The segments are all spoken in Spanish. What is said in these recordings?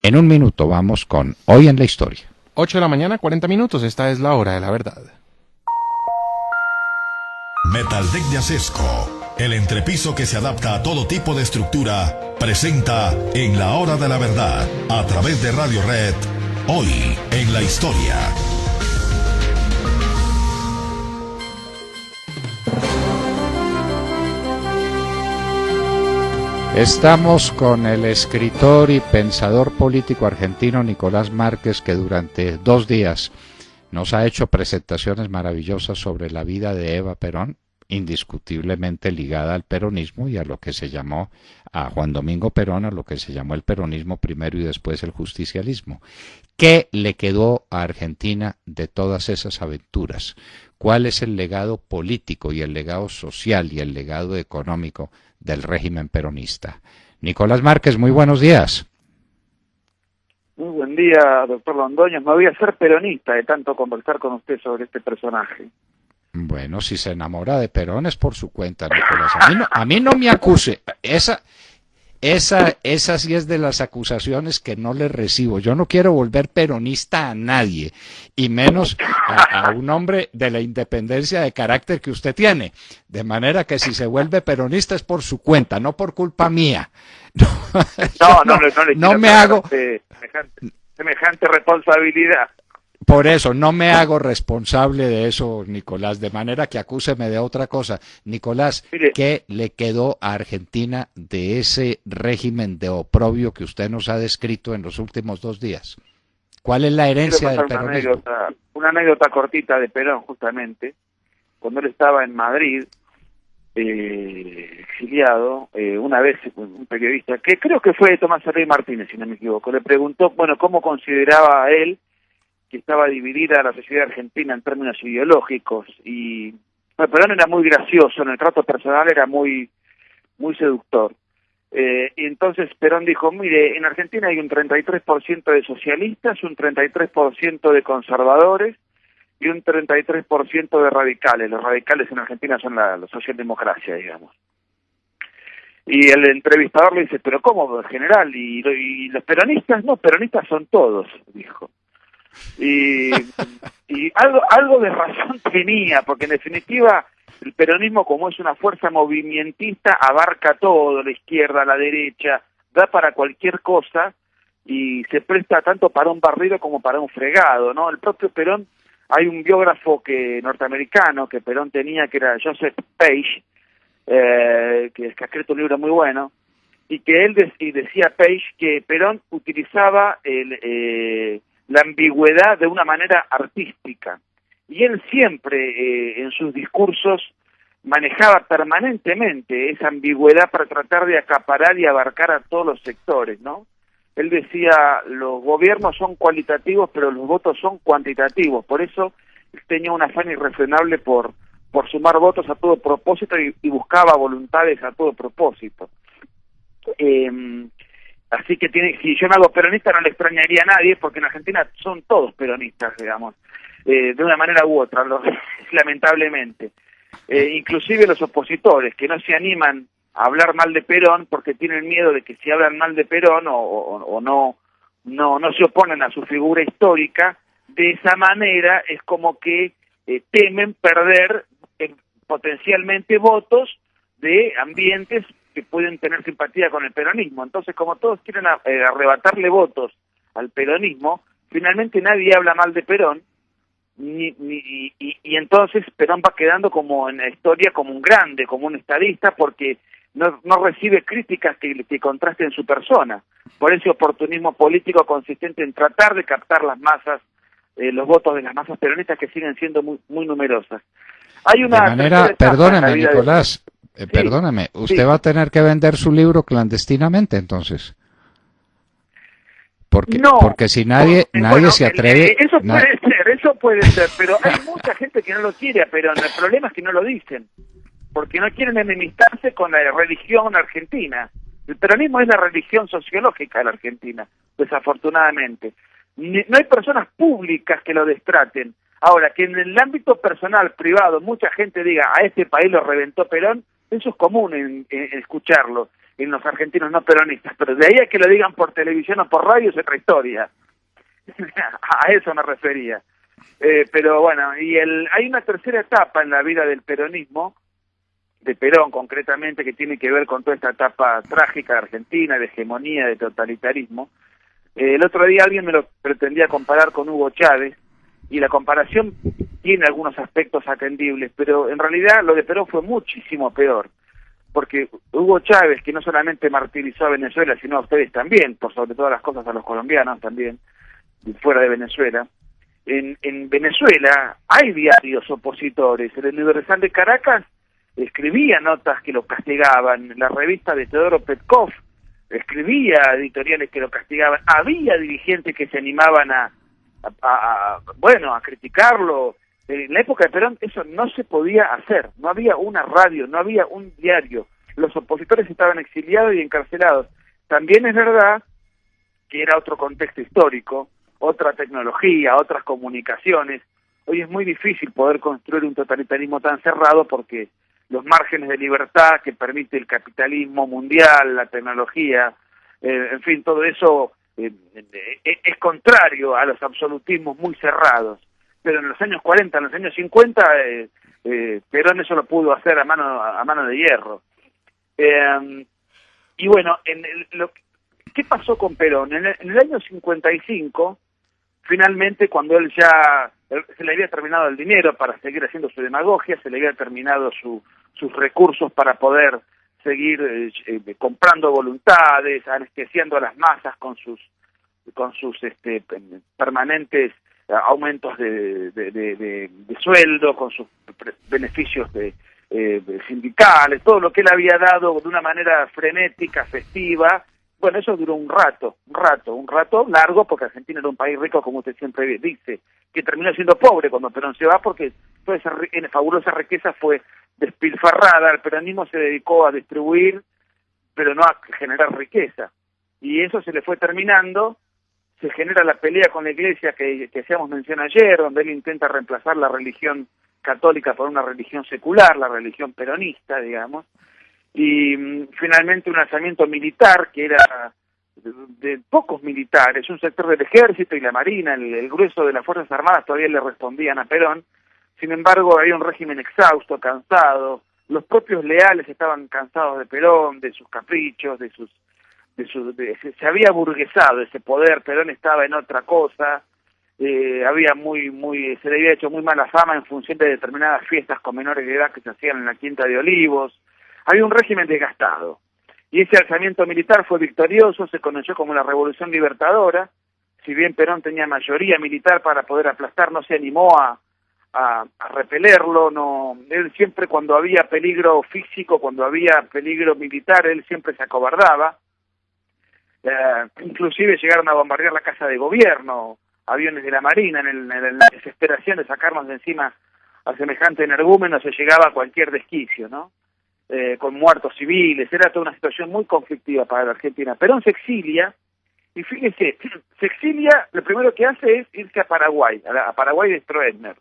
En un minuto vamos con Hoy en la Historia. 8 de la mañana, 40 minutos. Esta es la hora de la verdad. Metaldec de Acesco, el entrepiso que se adapta a todo tipo de estructura, presenta En la hora de la verdad, a través de Radio Red, Hoy en la Historia. Estamos con el escritor y pensador político argentino Nicolás Márquez, que durante 2 días nos ha hecho presentaciones maravillosas sobre la vida de Eva Perón, indiscutiblemente ligada al peronismo y a lo que se llamó, a Juan Domingo Perón, a lo que se llamó el peronismo primero y después el justicialismo. ¿Qué le quedó a Argentina de todas esas aventuras? ¿Cuál es el legado político y el legado social y el legado económico del régimen peronista? Nicolás Márquez, muy buenos días. Muy buen día, doctor Londoño. Me voy a hacer peronista de tanto conversar con usted sobre este personaje. Bueno, si se enamora de Perón es por su cuenta, Nicolás. A mí no me acuse. Esa sí es de las acusaciones que no le recibo. Yo no quiero volver peronista a nadie, y menos a un hombre de la independencia de carácter que usted tiene. De manera que si se vuelve peronista es por su cuenta, no por culpa mía. No me hago semejante responsabilidad. Por eso, no me hago responsable de eso, Nicolás, de manera que acúseme de otra cosa. Nicolás, Mire, ¿qué le quedó a Argentina de ese régimen de oprobio que usted nos ha descrito en los últimos 2 días? ¿Cuál es la herencia del peronismo? Una anécdota cortita de Perón, justamente. Cuando él estaba en Madrid, exiliado, una vez un periodista, que creo que fue Tomás Herrey Martínez, si no me equivoco, le preguntó, cómo consideraba él que estaba dividida la sociedad argentina en términos ideológicos, y Perón era muy gracioso, en el trato personal era muy seductor. Y entonces Perón dijo, mire, en Argentina hay un 33% de socialistas, un 33% de conservadores y un 33% de radicales. Los radicales en Argentina son la socialdemocracia, digamos. Y el entrevistador le dice, pero ¿cómo, general? ¿Y los peronistas? No, peronistas son todos, dijo. Y algo de razón tenía, porque en definitiva el peronismo, como es una fuerza movimentista, abarca todo, la izquierda, la derecha, da para cualquier cosa y se presta tanto para un barrido como para un fregado, ¿no? El propio Perón, hay un biógrafo norteamericano que Perón tenía, que era Joseph Page, que ha escrito un libro muy bueno, y que él decía Page que Perón utilizaba la ambigüedad de una manera artística, y él siempre en sus discursos manejaba permanentemente esa ambigüedad para tratar de acaparar y abarcar a todos los sectores, ¿no? Él decía, los gobiernos son cualitativos, pero los votos son cuantitativos, por eso él tenía un afán irrefrenable por sumar votos a todo propósito y buscaba voluntades a todo propósito. Así que si yo me hago peronista no le extrañaría a nadie, porque en Argentina son todos peronistas, digamos, de una manera u otra, lamentablemente. Inclusive los opositores, que no se animan a hablar mal de Perón porque tienen miedo de que si hablan mal de Perón o no se oponen a su figura histórica, de esa manera es como que temen perder potencialmente votos de ambientes que pueden tener simpatía con el peronismo. Entonces, como todos quieren arrebatarle votos al peronismo, finalmente nadie habla mal de Perón, y entonces Perón va quedando como en la historia como un grande, como un estadista, porque no recibe críticas que contrasten su persona, por ese oportunismo político consistente en tratar de captar las masas, los votos de las masas peronistas, que siguen siendo muy numerosas. Hay una de manera, perdóneme, Nicolás, perdóname, usted va a tener que vender su libro clandestinamente, entonces. Porque si nadie se atreve... Eso puede ser, pero hay mucha gente que no lo quiere, pero el problema es que no lo dicen, porque no quieren enemistarse con la religión argentina. El peronismo es la religión sociológica de la Argentina, desafortunadamente. No hay personas públicas que lo destraten. Ahora, que en el ámbito personal, privado, mucha gente diga, a este país lo reventó Perón, eso es común en escucharlo. en los argentinos no peronistas, pero de ahí a que lo digan por televisión o por radio es otra historia. A eso me refería. Pero bueno, hay una tercera etapa en la vida del peronismo, de Perón concretamente, que tiene que ver con toda esta etapa trágica de Argentina, de hegemonía, de totalitarismo. El otro día alguien me lo pretendía comparar con Hugo Chávez, y la comparación tiene algunos aspectos atendibles, pero en realidad lo de Perón fue muchísimo peor, porque Hugo Chávez, que no solamente martirizó a Venezuela, sino a ustedes también, por sobre todas las cosas a los colombianos también, fuera de Venezuela. En Venezuela hay diarios opositores. El Universal de Caracas escribía notas que lo castigaban, la revista de Teodoro Petkov escribía editoriales que lo castigaban, había dirigentes que se animaban a criticarlo. En la época de Perón eso no se podía hacer, no había una radio, no había un diario, los opositores estaban exiliados y encarcelados. También es verdad que era otro contexto histórico, otra tecnología, otras comunicaciones. Hoy es muy difícil poder construir un totalitarismo tan cerrado porque los márgenes de libertad que permite el capitalismo mundial, la tecnología, en fin, todo eso es contrario a los absolutismos muy cerrados. Pero en los años 40, en los años 50, Perón eso lo pudo hacer a mano de hierro. Y bueno, ¿qué pasó con Perón? En el año 55, finalmente, cuando él ya se le había terminado el dinero para seguir haciendo su demagogia, se le había terminado sus recursos para poder seguir comprando voluntades, anestesiando a las masas con sus permanentes aumentos de sueldo, con sus beneficios sindicales, todo lo que él había dado de una manera frenética, festiva. Bueno, eso duró un rato largo, porque Argentina era un país rico, como usted siempre dice, que terminó siendo pobre cuando Perón se va, porque toda esa fabulosa riqueza fue despilfarrada. El peronismo se dedicó a distribuir, pero no a generar riqueza. Y eso se le fue terminando, se genera la pelea con la Iglesia que hacíamos mención ayer, donde él intenta reemplazar la religión católica por una religión secular, la religión peronista, digamos. Y finalmente un alzamiento militar que era de pocos militares, un sector del ejército y la marina, el grueso de las Fuerzas Armadas todavía le respondían a Perón. Sin embargo, había un régimen exhausto, cansado, los propios leales estaban cansados de Perón, de sus caprichos, se había burguesado ese poder. Perón estaba en otra cosa, se le había hecho muy mala fama en función de determinadas fiestas con menores de edad que se hacían en la Quinta de Olivos. Había un régimen desgastado, y ese alzamiento militar fue victorioso, se conoció como la Revolución Libertadora. Si bien Perón tenía mayoría militar para poder aplastar, no se animó a repelerlo. No, él siempre, cuando había peligro físico, cuando había peligro militar, él siempre se acobardaba. Inclusive llegaron a bombardear la Casa de Gobierno, aviones de la Marina, en la desesperación de sacarnos de encima a semejante energúmeno, se llegaba a cualquier desquicio, ¿no? Con muertos civiles. Era toda una situación muy conflictiva para la Argentina. Perón se exilia, y fíjese, lo primero que hace es irse a Paraguay, a Paraguay de Stroessner.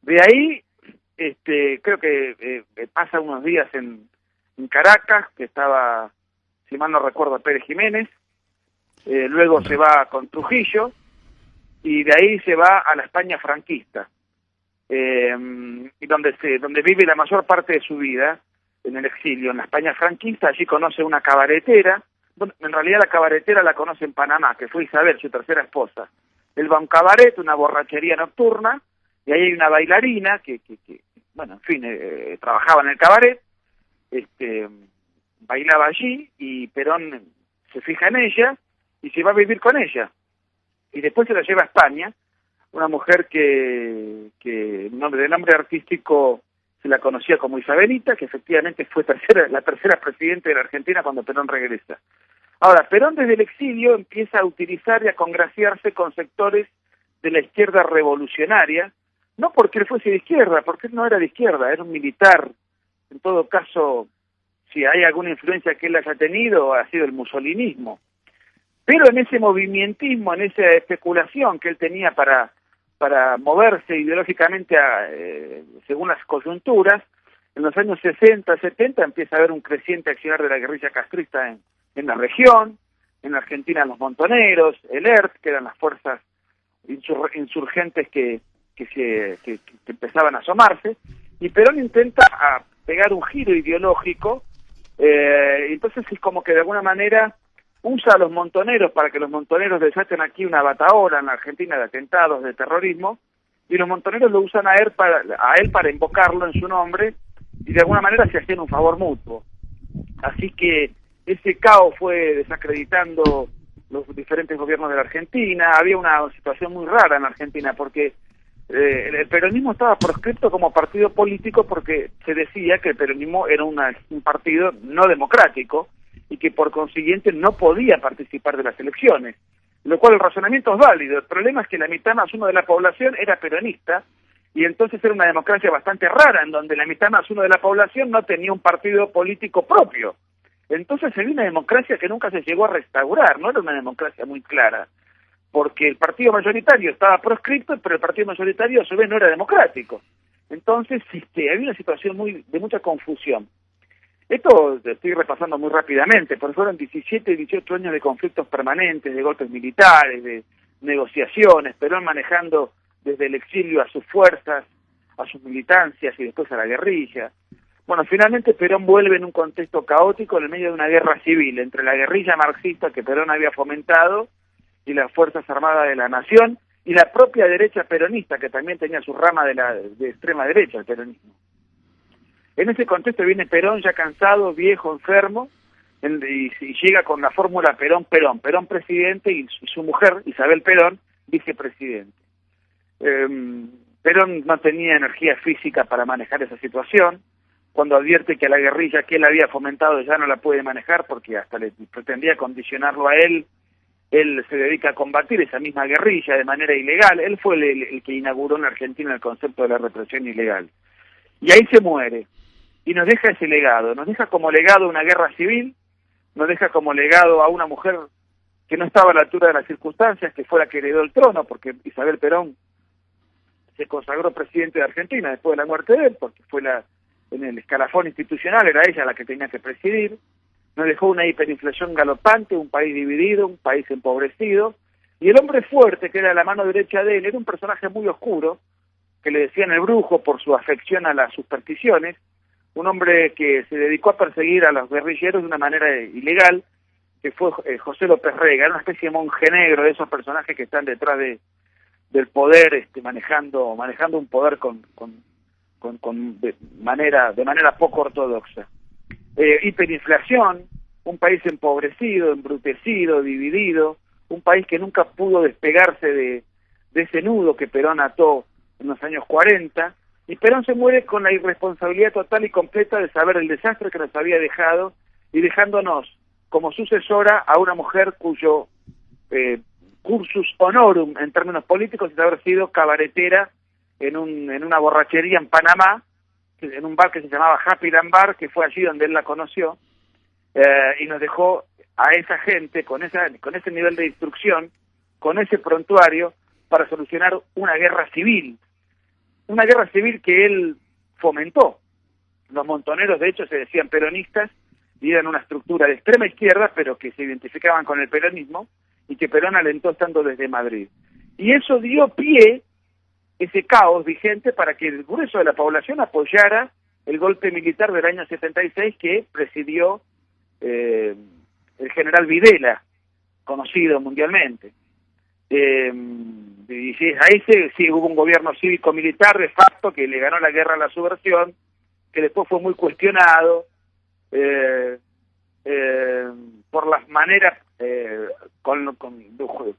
De ahí, creo que pasa unos días en Caracas, que estaba, si mal no recuerdo, Pérez Jiménez. Luego se va con Trujillo, y de ahí se va a la España franquista, y donde vive la mayor parte de su vida, en el exilio, en la España franquista. Allí conoce una cabaretera. Bueno, en realidad la cabaretera la conoce en Panamá, que fue Isabel, su tercera esposa. Él va a un cabaret, una borrachería nocturna, y ahí hay una bailarina que bueno, en fin, trabajaba en el cabaret, bailaba allí, y Perón se fija en ella y se va a vivir con ella. Y después se la lleva a España, una mujer que de nombre artístico se la conocía como Isabelita, que efectivamente fue la tercera presidenta de la Argentina cuando Perón regresa. Ahora, Perón desde el exilio empieza a utilizar y a congraciarse con sectores de la izquierda revolucionaria, no porque él fuese de izquierda, porque él no era de izquierda, era un militar. En todo caso, si hay alguna influencia que él haya tenido, ha sido el musolinismo. Pero en ese movimentismo, en esa especulación que él tenía para moverse ideológicamente según las coyunturas, En los años 60, 70 empieza a haber un creciente accionar de la guerrilla castrista en la región, en Argentina los montoneros, el ERP, que eran las fuerzas insurgentes que empezaban a asomarse, y Perón intenta pegar un giro ideológico, entonces es como que de alguna manera usa a los montoneros para que los montoneros desaten aquí una batahola en la Argentina de atentados, de terrorismo, y los montoneros lo usan a él para invocarlo en su nombre, y de alguna manera se hacían un favor mutuo. Así que ese caos fue desacreditando los diferentes gobiernos de la Argentina. Había una situación muy rara en la Argentina, porque el peronismo estaba proscripto como partido político porque se decía que el peronismo era un partido no democrático y que por consiguiente no podía participar de las elecciones, lo cual el razonamiento es válido. El problema es que la mitad más uno de la población era peronista, y entonces era una democracia bastante rara, en donde la mitad más uno de la población no tenía un partido político propio. Entonces había una democracia que nunca se llegó a restaurar, no era una democracia muy clara, porque el partido mayoritario estaba proscripto, pero el partido mayoritario a su vez no era democrático. Entonces había una situación de mucha confusión. Esto estoy repasando muy rápidamente, porque fueron 17, 18 años de conflictos permanentes, de golpes militares, de negociaciones, Perón manejando desde el exilio a sus fuerzas, a sus militancias y después a la guerrilla. Bueno, finalmente Perón vuelve en un contexto caótico en el medio de una guerra civil entre la guerrilla marxista que Perón había fomentado y las Fuerzas Armadas de la Nación y la propia derecha peronista, que también tenía su rama de extrema derecha, el peronismo. En ese contexto viene Perón ya cansado, viejo, enfermo, y llega con la fórmula Perón-Perón, Perón presidente y su mujer, Isabel Perón, vicepresidente. Perón no tenía energía física para manejar esa situación. Cuando advierte que a la guerrilla que él había fomentado ya no la puede manejar porque hasta le pretendía condicionarlo a él se dedica a combatir esa misma guerrilla de manera ilegal. Él fue el que inauguró en Argentina el concepto de la represión ilegal. Y ahí se muere. Y nos deja ese legado. Nos deja como legado una guerra civil, nos deja como legado a una mujer que no estaba a la altura de las circunstancias, que fue la que heredó el trono, porque Isabel Perón se consagró presidente de Argentina después de la muerte de él, porque fue en el escalafón institucional, era ella la que tenía que presidir. Nos dejó una hiperinflación galopante, un país dividido, un país empobrecido, y el hombre fuerte, que era la mano derecha de él, era un personaje muy oscuro, que le decían el brujo por su afección a las supersticiones, un hombre que se dedicó a perseguir a los guerrilleros de una manera ilegal, que fue José López Rega. Era una especie de monje negro, de esos personajes que están detrás del poder, manejando un poder de manera poco ortodoxa. Hiperinflación, un país empobrecido, embrutecido, dividido, un país que nunca pudo despegarse de ese nudo que Perón ató en los años 40, y Perón se muere con la irresponsabilidad total y completa de saber el desastre que nos había dejado, y dejándonos como sucesora a una mujer cuyo cursus honorum en términos políticos es haber sido cabaretera en una borrachería en Panamá, en un bar que se llamaba Happy Land Bar, que fue allí donde él la conoció, y nos dejó a esa gente con ese nivel de instrucción, con ese prontuario para solucionar una guerra civil que él fomentó. Los montoneros de hecho se decían peronistas y eran una estructura de extrema izquierda, pero que se identificaban con el peronismo y que Perón alentó estando desde Madrid. Y eso dio pie, ese caos vigente, para que el grueso de la población apoyara el golpe militar del año 76 que presidió el general Videla, conocido mundialmente. Y ahí sí hubo un gobierno cívico-militar de facto que le ganó la guerra a la subversión, que después fue muy cuestionado por las maneras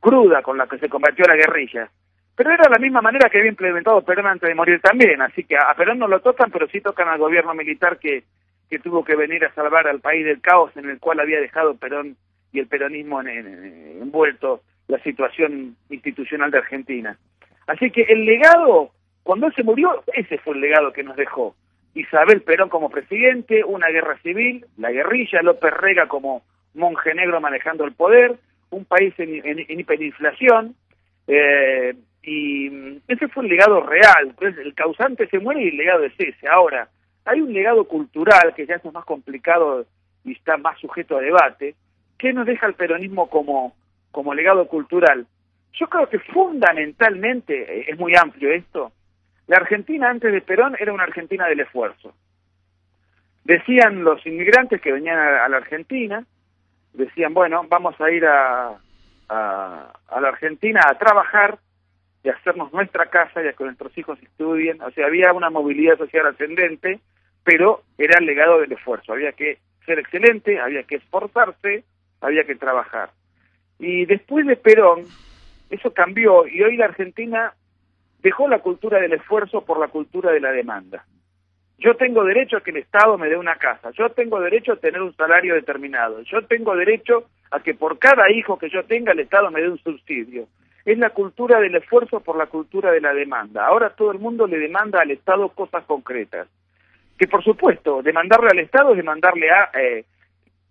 cruda con la que se combatió la guerrilla. Pero era la misma manera que había implementado Perón antes de morir también, así que a Perón no lo tocan, pero sí tocan al gobierno militar que tuvo que venir a salvar al país del caos en el cual había dejado Perón y el peronismo envuelto la situación institucional de Argentina. Así que el legado, cuando él se murió, ese fue el legado que nos dejó. Isabel Perón como presidente, una guerra civil, la guerrilla, López Rega como monje negro manejando el poder, un país en hiperinflación, y ese fue el legado real. Entonces, el causante se muere y el legado es ese. Ahora, hay un legado cultural, que ya es más complicado y está más sujeto a debate. ¿Qué nos deja el peronismo como legado cultural? Yo creo que fundamentalmente, es muy amplio esto, la Argentina antes de Perón era una Argentina del esfuerzo. Decían los inmigrantes que venían a la Argentina, decían, bueno, vamos a ir a la Argentina a trabajar y a hacernos nuestra casa y a que nuestros hijos estudien. O sea, había una movilidad social ascendente, pero era el legado del esfuerzo. Había que ser excelente, había que esforzarse, había que trabajar. Y después de Perón, eso cambió y hoy la Argentina dejó la cultura del esfuerzo por la cultura de la demanda. Yo tengo derecho a que el Estado me dé una casa, yo tengo derecho a tener un salario determinado, yo tengo derecho a que por cada hijo que yo tenga el Estado me dé un subsidio. Es la cultura del esfuerzo por la cultura de la demanda. Ahora todo el mundo le demanda al Estado cosas concretas. Que por supuesto, demandarle al Estado es demandarle a... que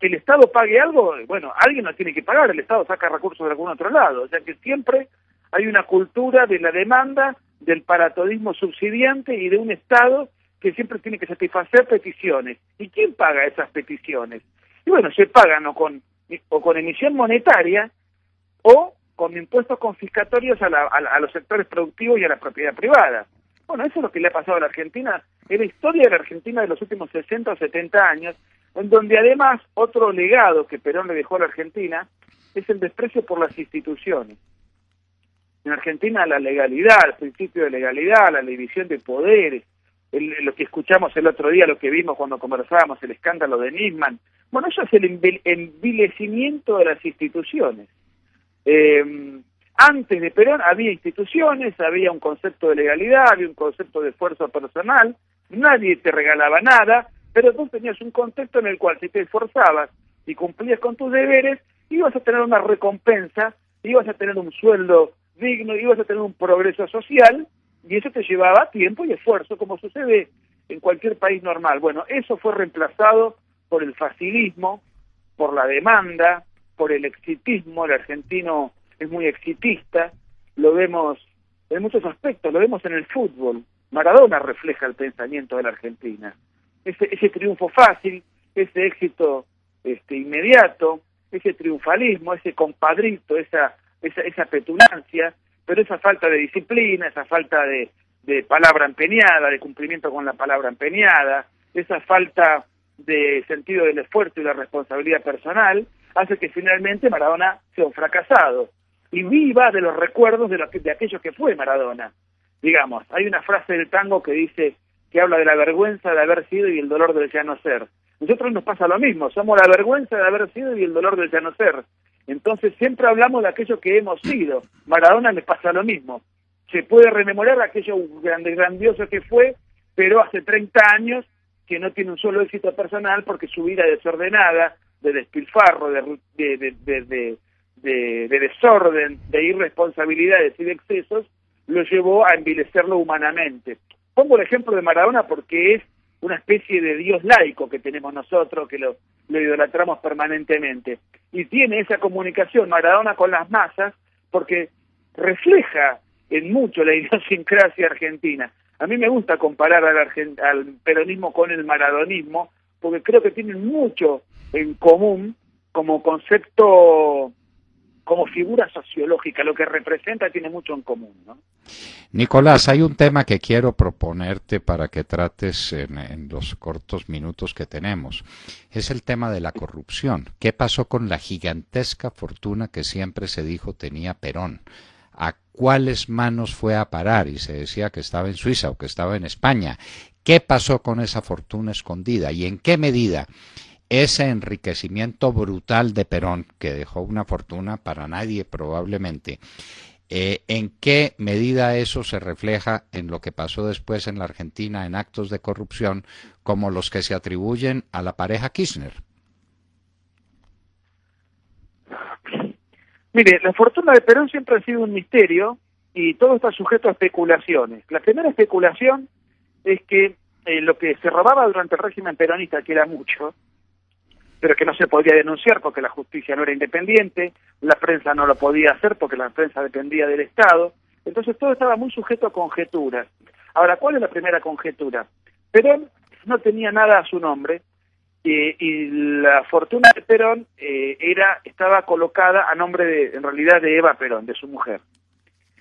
el Estado pague algo, bueno, alguien no tiene que pagar, el Estado saca recursos de algún otro lado. O sea que siempre hay una cultura de la demanda, del paratodismo subsidiante y de un Estado que siempre tiene que satisfacer peticiones. ¿Y quién paga esas peticiones? Y bueno, se pagan o con emisión monetaria o con impuestos confiscatorios a los sectores productivos y a la propiedad privada. Bueno, eso es lo que le ha pasado a la Argentina, es la historia de la Argentina de los últimos 60 o 70 años, en donde además otro legado que Perón le dejó a la Argentina es el desprecio por las instituciones. En Argentina la legalidad, el principio de legalidad, la división de poderes, lo que escuchamos el otro día, lo que vimos cuando conversábamos, el escándalo de Nisman, bueno, eso es el envilecimiento de las instituciones. Antes de Perón había instituciones, había un concepto de legalidad, había un concepto de esfuerzo personal, nadie te regalaba nada, pero tú tenías un contexto en el cual si te esforzabas y cumplías con tus deberes, ibas a tener una recompensa, ibas a tener un sueldo digno, ibas a tener un progreso social, y eso te llevaba tiempo y esfuerzo, como sucede en cualquier país normal. Bueno, eso fue reemplazado por el facilismo, por la demanda, por el exitismo. El argentino es muy exitista, lo vemos en muchos aspectos, lo vemos en el fútbol. Maradona refleja el pensamiento de la Argentina. Ese triunfo fácil, ese éxito inmediato, ese triunfalismo, ese compadrito, esa petulancia, pero esa falta de disciplina, esa falta de palabra empeñada, de cumplimiento con la palabra empeñada, esa falta de sentido del esfuerzo y la responsabilidad personal, hace que finalmente Maradona sea un fracasado y viva de los recuerdos de aquello que fue Maradona. Digamos, hay una frase del tango que habla de la vergüenza de haber sido y el dolor del ya no ser. Nosotros nos pasa lo mismo, somos la vergüenza de haber sido y el dolor del ya no ser. Entonces siempre hablamos de aquello que hemos sido. Maradona le pasa lo mismo. Se puede rememorar aquello grandioso que fue, pero hace 30 años que no tiene un solo éxito personal porque su vida desordenada, de despilfarro, de desorden, de irresponsabilidades y de excesos, lo llevó a envilecerlo humanamente. Pongo el ejemplo de Maradona porque es una especie de Dios laico que tenemos nosotros, que lo idolatramos permanentemente. Y tiene esa comunicación Maradona con las masas porque refleja en mucho la idiosincrasia argentina. A mí me gusta comparar al peronismo con el maradonismo porque creo que tienen mucho en común como concepto, como figura sociológica. Lo que representa tiene mucho en común, ¿no? Nicolás, hay un tema que quiero proponerte para que trates en los cortos minutos que tenemos. Es el tema de la corrupción. ¿Qué pasó con la gigantesca fortuna que siempre se dijo tenía Perón? ¿A cuáles manos fue a parar? Y se decía que estaba en Suiza o que estaba en España. ¿Qué pasó con esa fortuna escondida? ¿Y en qué medida ese enriquecimiento brutal de Perón, que dejó una fortuna para nadie probablemente, en qué medida eso se refleja en lo que pasó después en la Argentina en actos de corrupción como los que se atribuyen a la pareja Kirchner? Mire, la fortuna de Perón siempre ha sido un misterio y todo está sujeto a especulaciones. La primera especulación es que lo que se robaba durante el régimen peronista, que era mucho, pero que no se podía denunciar porque la justicia no era independiente, la prensa no lo podía hacer porque la prensa dependía del Estado, entonces todo estaba muy sujeto a conjeturas. Ahora, ¿cuál es la primera conjetura? Perón no tenía nada a su nombre, y la fortuna de Perón estaba colocada a nombre en realidad de Eva Perón, de su mujer.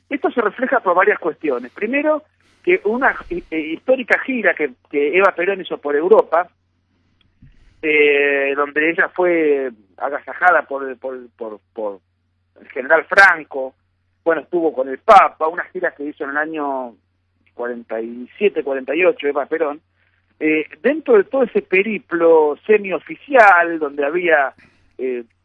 Esto se refleja por varias cuestiones. Primero, que una histórica gira que Eva Perón hizo por Europa, donde ella fue agasajada por el general Franco, bueno, estuvo con el Papa, una gira que hizo en el año 47, 48, Eva Perón. Dentro de todo ese periplo semioficial, donde había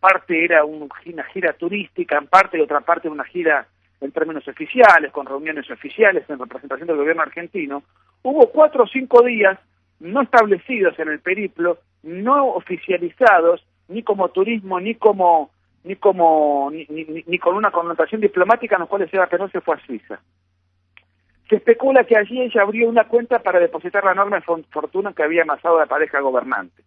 parte era una gira turística, en parte y otra parte una gira en términos oficiales, con reuniones oficiales en representación del gobierno argentino, hubo 4 o 5 días no establecidos en el periplo, no oficializados, ni como turismo, ni con una connotación diplomática, en los cuales Eva Perón se fue a Suiza. Se especula que allí ella abrió una cuenta para depositar la enorme fortuna que había amasado la pareja gobernante.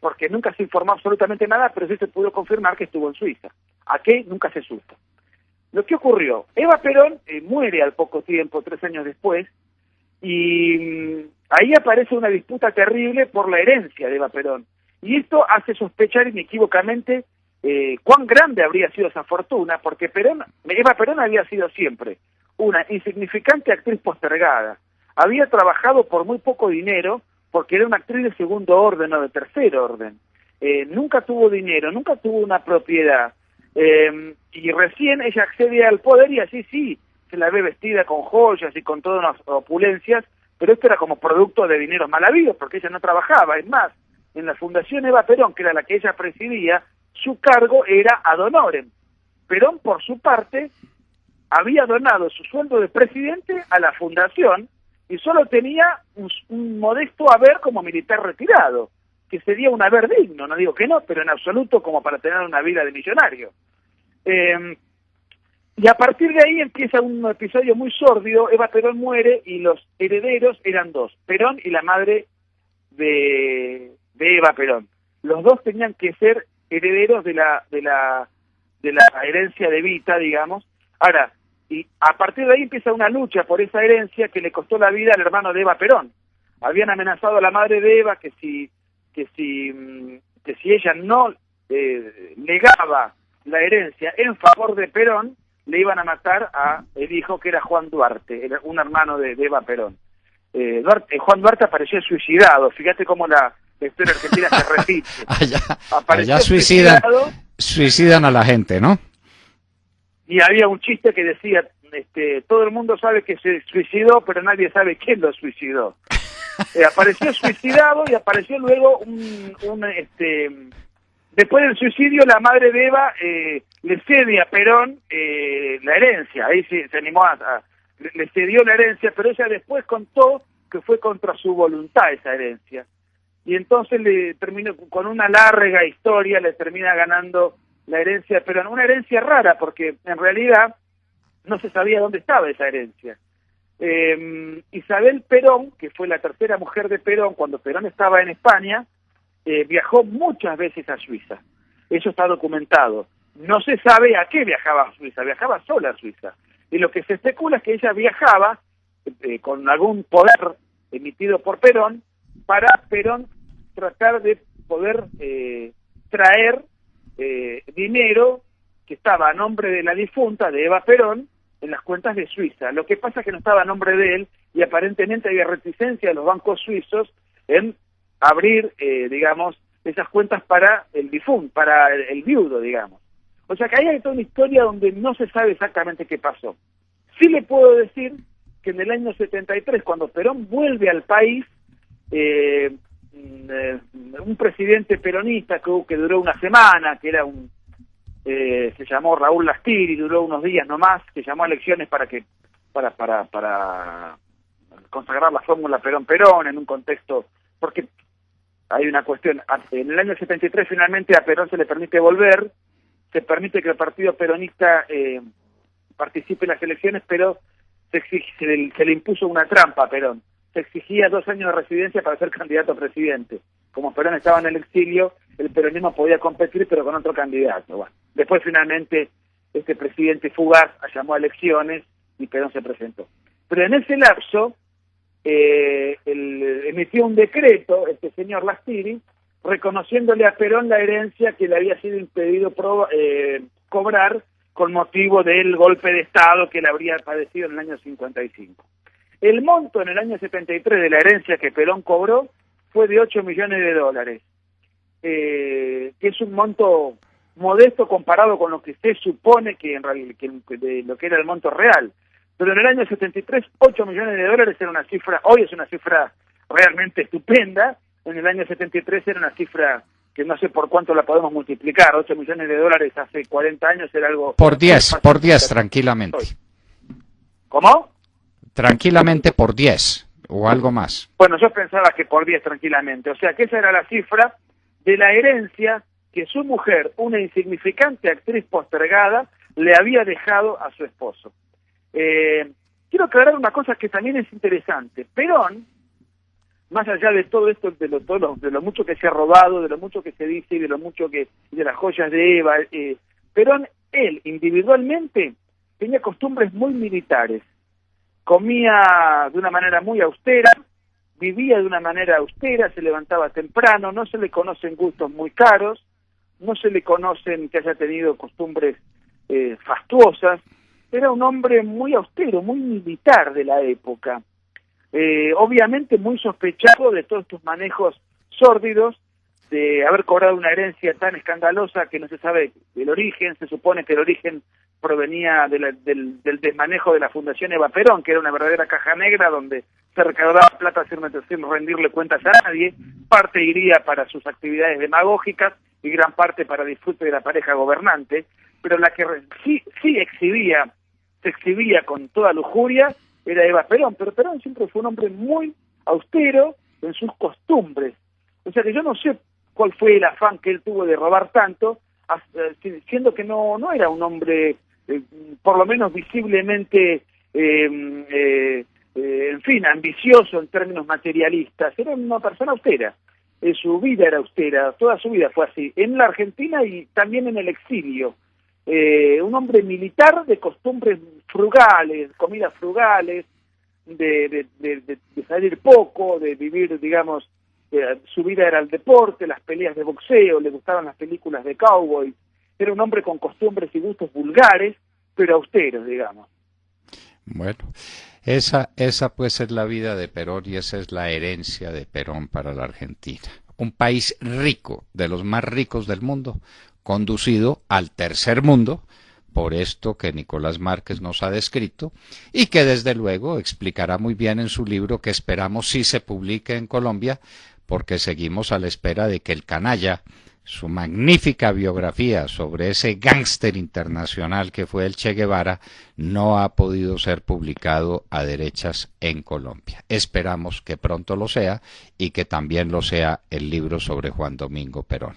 Porque nunca se informó absolutamente nada, pero sí se pudo confirmar que estuvo en Suiza. ¿A qué? Nunca se supo. Lo que ocurrió, Eva Perón muere al poco tiempo, 3 años después, y ahí aparece una disputa terrible por la herencia de Eva Perón. Y esto hace sospechar inequívocamente cuán grande habría sido esa fortuna, porque Eva Perón había sido siempre una insignificante actriz postergada. Había trabajado por muy poco dinero, porque era una actriz de segundo orden o de tercer orden. Nunca tuvo dinero, nunca tuvo una propiedad. Y recién ella accede al poder y así sí, se la ve vestida con joyas y con todas unas opulencias, pero esto era como producto de dineros mal habidos, porque ella no trabajaba. Es más, en la Fundación Eva Perón, que era la que ella presidía, su cargo era ad honorem. Perón, por su parte, había donado su sueldo de presidente a la fundación y solo tenía un modesto haber como militar retirado, que sería un haber digno, no digo que no, pero en absoluto como para tener una vida de millonario. Y a partir de ahí empieza un episodio muy sórdido. Eva Perón muere y los herederos eran 2, Perón y la madre de Eva Perón. Los 2 tenían que ser herederos de la herencia de Vita, digamos. Ahora, y a partir de ahí empieza una lucha por esa herencia que le costó la vida al hermano de Eva Perón. Habían amenazado a la madre de Eva que si ella no negaba la herencia en favor de Perón, le iban a matar a el hijo, que era Juan Duarte, era un hermano de Eva Perón. Juan Duarte apareció suicidado. Fíjate cómo la historia argentina se repite. allá suicidan a la gente, ¿no? Y había un chiste que decía, todo el mundo sabe que se suicidó, pero nadie sabe quién lo suicidó. Apareció suicidado y apareció luego después del suicidio la madre de Eva le cede a Perón la herencia. Ahí se animó le cedió la herencia, pero ella después contó que fue contra su voluntad esa herencia. Y entonces le terminó con una larga historia, le termina ganando la herencia de Perón. Una herencia rara, porque en realidad no se sabía dónde estaba esa herencia. Isabel Perón, que fue la tercera mujer de Perón cuando Perón estaba en España, viajó muchas veces a Suiza. Eso está documentado. No se sabe a qué viajaba a Suiza, viajaba sola a Suiza. Y lo que se especula es que ella viajaba con algún poder emitido por Perón, para Perón tratar de poder traer dinero que estaba a nombre de la difunta, de Eva Perón, en las cuentas de Suiza. Lo que pasa es que no estaba a nombre de él y aparentemente había reticencia de los bancos suizos en abrir, digamos, esas cuentas para el difunto, para el viudo, digamos. O sea que ahí hay toda una historia donde no se sabe exactamente qué pasó. Sí le puedo decir que en el año 73, cuando Perón vuelve al país, un presidente peronista que duró una semana, que era se llamó Raúl Lastiri, duró unos días nomás, que llamó a elecciones para consagrar la fórmula Perón-Perón en un contexto, porque hay una cuestión, en el año 73 finalmente a Perón se le permite volver, se permite que el partido peronista participe en las elecciones, pero se le impuso una trampa a Perón. Se exigía 2 años de residencia para ser candidato a presidente. Como Perón estaba en el exilio, el peronismo podía competir, pero con otro candidato. Bueno, después finalmente este presidente fugaz llamó a elecciones y Perón se presentó. Pero en ese lapso, emitió un decreto, este señor Lastiri, reconociéndole a Perón la herencia que le había sido impedido cobrar con motivo del golpe de Estado que le habría padecido en el año 55. El monto en el año 73 de la herencia que Perón cobró fue de $8 millones, que es un monto modesto comparado con lo que se supone que en realidad de lo que era el monto real. Pero en el año 73, $8 millones era una cifra, hoy es una cifra realmente estupenda. En el año 73 era una cifra que no sé por cuánto la podemos multiplicar. $8 millones hace 40 años era algo... Por 10, tranquilamente. ¿Cómo? Tranquilamente por 10 o algo más. Bueno, yo pensaba que por 10 tranquilamente. O sea que esa era la cifra de la herencia que su mujer, una insignificante actriz postergada, le había dejado a su esposo. Quiero aclarar una cosa que también es interesante. Perón, más allá de todo esto, de lo mucho que se ha robado, de lo mucho que se dice y de lo mucho que de las joyas de Eva, Perón, él individualmente tenía costumbres muy militares. Comía de una manera muy austera, vivía de una manera austera, se levantaba temprano, no se le conocen gustos muy caros, no se le conocen que haya tenido costumbres fastuosas. Era un hombre muy austero, muy militar de la época. Obviamente muy sospechado de todos estos manejos sórdidos, de haber cobrado una herencia tan escandalosa que no se sabe el origen. Se supone que el origen provenía del desmanejo de la Fundación Eva Perón, que era una verdadera caja negra donde se recaudaba plata sin rendirle cuentas a nadie. Parte iría para sus actividades demagógicas y gran parte para disfrute de la pareja gobernante, pero la que sí se exhibía con toda lujuria era Eva Perón. Pero Perón siempre fue un hombre muy austero en sus costumbres. O sea que yo no sé cuál fue el afán que él tuvo de robar tanto, siendo que no era un hombre, por lo menos visiblemente, en fin, ambicioso en términos materialistas. Era una persona austera. Su vida era austera, toda su vida fue así, en la Argentina y también en el exilio. Un hombre militar de costumbres frugales, comidas frugales, de salir poco, de vivir, digamos, su vida era el deporte, las peleas de boxeo, le gustaban las películas de cowboy. Era un hombre con costumbres y gustos vulgares, pero austeros, digamos. Bueno, esa pues es la vida de Perón y esa es la herencia de Perón para la Argentina. Un país rico, de los más ricos del mundo, conducido al tercer mundo, por esto que Nicolás Márquez nos ha descrito, y que desde luego explicará muy bien en su libro, que esperamos sí se publique en Colombia, porque seguimos a la espera de que el canalla, su magnífica biografía sobre ese gángster internacional que fue el Che Guevara, no ha podido ser publicado a derechas en Colombia. Esperamos que pronto lo sea y que también lo sea el libro sobre Juan Domingo Perón.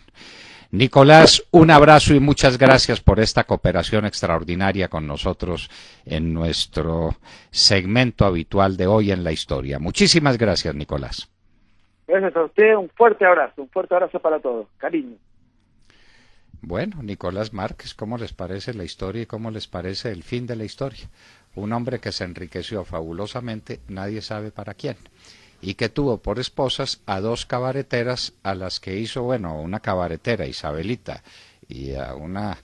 Nicolás, un abrazo y muchas gracias por esta cooperación extraordinaria con nosotros en nuestro segmento habitual de Hoy en la Historia. Muchísimas gracias, Nicolás. Gracias a usted, un fuerte abrazo para todos, cariño. Bueno, Nicolás Márquez, ¿cómo les parece la historia y cómo les parece el fin de la historia? Un hombre que se enriqueció fabulosamente, nadie sabe para quién, y que tuvo por esposas a dos cabareteras a las que hizo, una cabaretera, Isabelita, y a una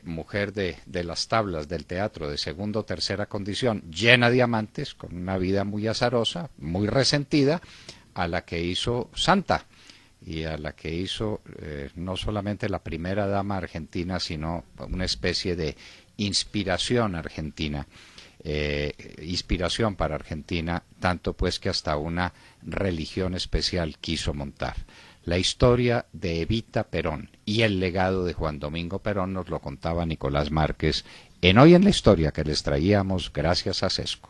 mujer de las tablas del teatro de segunda o tercera condición, llena de amantes, con una vida muy azarosa, muy resentida, a la que hizo santa y a la que hizo no solamente la primera dama argentina, sino una especie de inspiración argentina, inspiración para Argentina, tanto pues que hasta una religión especial quiso montar. La historia de Evita Perón y el legado de Juan Domingo Perón nos lo contaba Nicolás Márquez en Hoy en la Historia, que les traíamos gracias a Sesco.